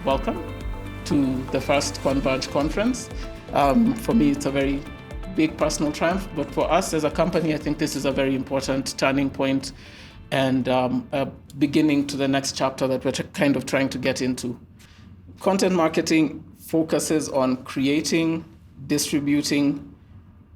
Welcome to the first Converge conference. For me, it's a very big personal triumph, but for us as a company, I think this is a very important turning point and a beginning to the next chapter that we're kind of trying to get into. Content marketing focuses on creating, distributing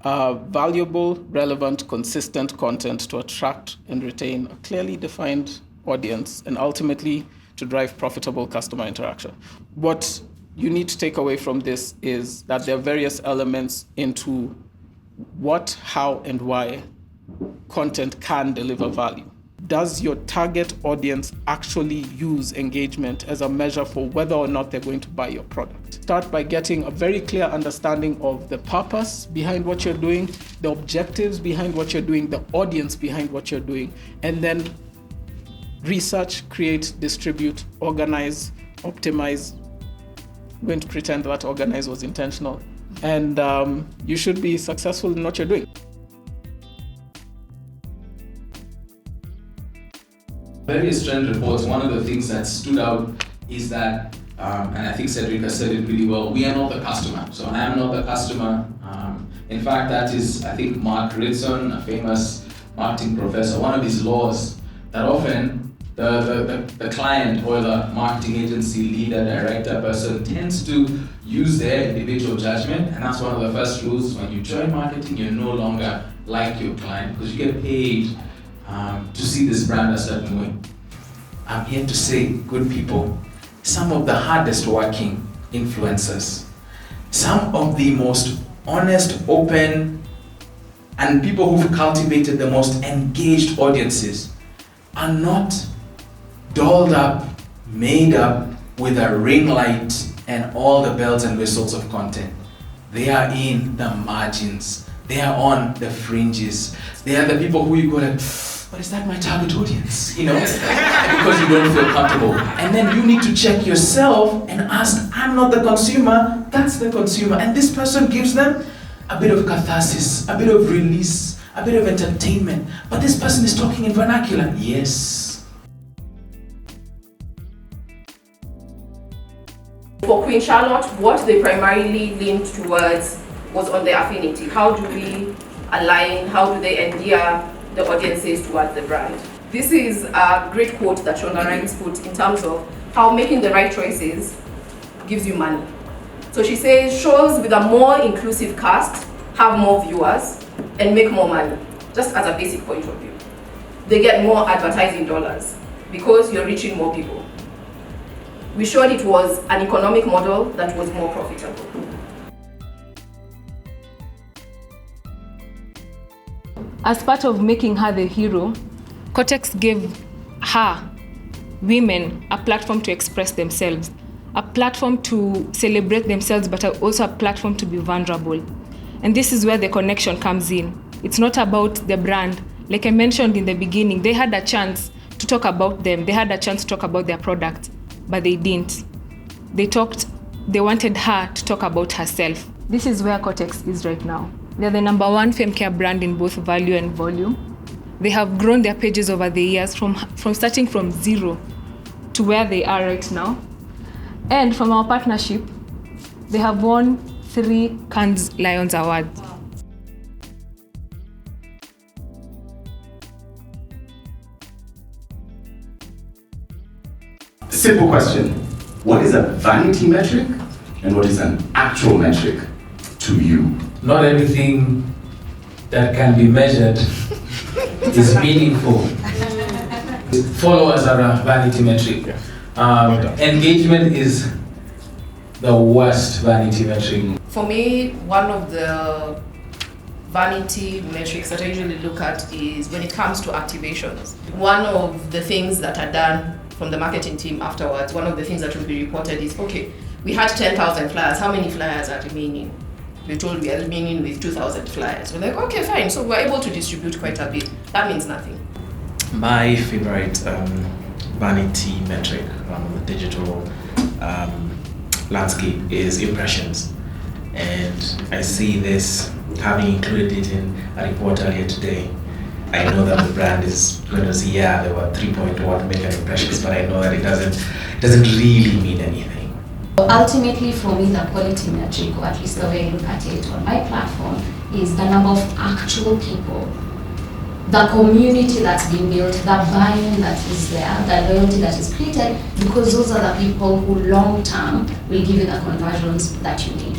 valuable, relevant, consistent content to attract and retain a clearly defined audience and ultimately to drive profitable customer interaction. What you need to take away from this is that there are various elements into what, how, and why content can deliver value. Does your target audience actually use engagement as a measure for whether or not they're going to buy your product? Start by getting a very clear understanding of the purpose behind what you're doing, the objectives behind what you're doing, the audience behind what you're doing, and then research, create, distribute, organize, optimize. I'm going to pretend that organize was intentional. And you should be successful in what you're doing. Various trend reports, one of the things that stood out is that, and I think Cedric has said it really well, we are not the customer. So I am not the customer. In fact, that is, I think, Mark Ritson, a famous marketing professor, one of his laws that often the client or the marketing agency leader, director, person tends to use their individual judgment, and that's one of the first rules. When you join marketing, you're no longer like your client because you get paid to see this brand a certain way. I'm here to say, good people, some of the hardest working influencers, some of the most honest, open, and people who've cultivated the most engaged audiences are not dolled up, made up with a ring light and all the bells and whistles of content. They are in the margins. They are on the fringes. They are the people who you go like, but is that my target audience? You know, because you don't feel comfortable. And then you need to check yourself and ask, I'm not the consumer, that's the consumer. And this person gives them a bit of catharsis, a bit of release, a bit of entertainment. But this person is talking in vernacular. Yes. For Queen Charlotte, what they primarily leaned towards was on the affinity. How do we align, how do they endear the audiences towards the brand? This is a great quote that Shonda Rhimes put in terms of how making the right choices gives you money. So she says shows with a more inclusive cast have more viewers and make more money, just as a basic point of view. They get more advertising dollars because you're reaching more people. We showed it was an economic model that was more profitable. As part of making her the hero, Cortex gave her, women, a platform to express themselves, a platform to celebrate themselves, but also a platform to be vulnerable. And this is where the connection comes in. It's not about the brand. Like I mentioned in the beginning, they had a chance to talk about them. They had a chance to talk about their product, but they didn't. They wanted her to talk about herself. This is where Cortex is right now. They're the #1 fem care brand in both value and volume. They have grown their pages over the years from starting from zero to where they are right now. And from our partnership, they have won 3 Cannes Lions Awards. Simple question. What is a vanity metric and what is an actual metric to you? Not everything that can be measured is meaningful. Followers are a vanity metric. Engagement is the worst vanity metric. For me, one of the vanity metrics that I usually look at is when it comes to activations. One of the things that are done from the marketing team afterwards, one of the things that will be reported is, okay, we had 10,000 flyers, how many flyers are remaining? We're told we are remaining with 2,000 flyers. We're like, okay, fine, so we're able to distribute quite a bit. That means nothing. My favorite vanity metric on the digital landscape is impressions. And I see this, having included it in a report earlier today, I know that the brand is going to see, yeah, there were 3.1 million impressions, but I know that it doesn't really mean anything. Ultimately, for me, the quality metric, or at least the way I look at it on my platform, is the number of actual people, the community that's been built, the buy-in that is there, the loyalty that is created, because those are the people who long-term will give you the conversions that you need.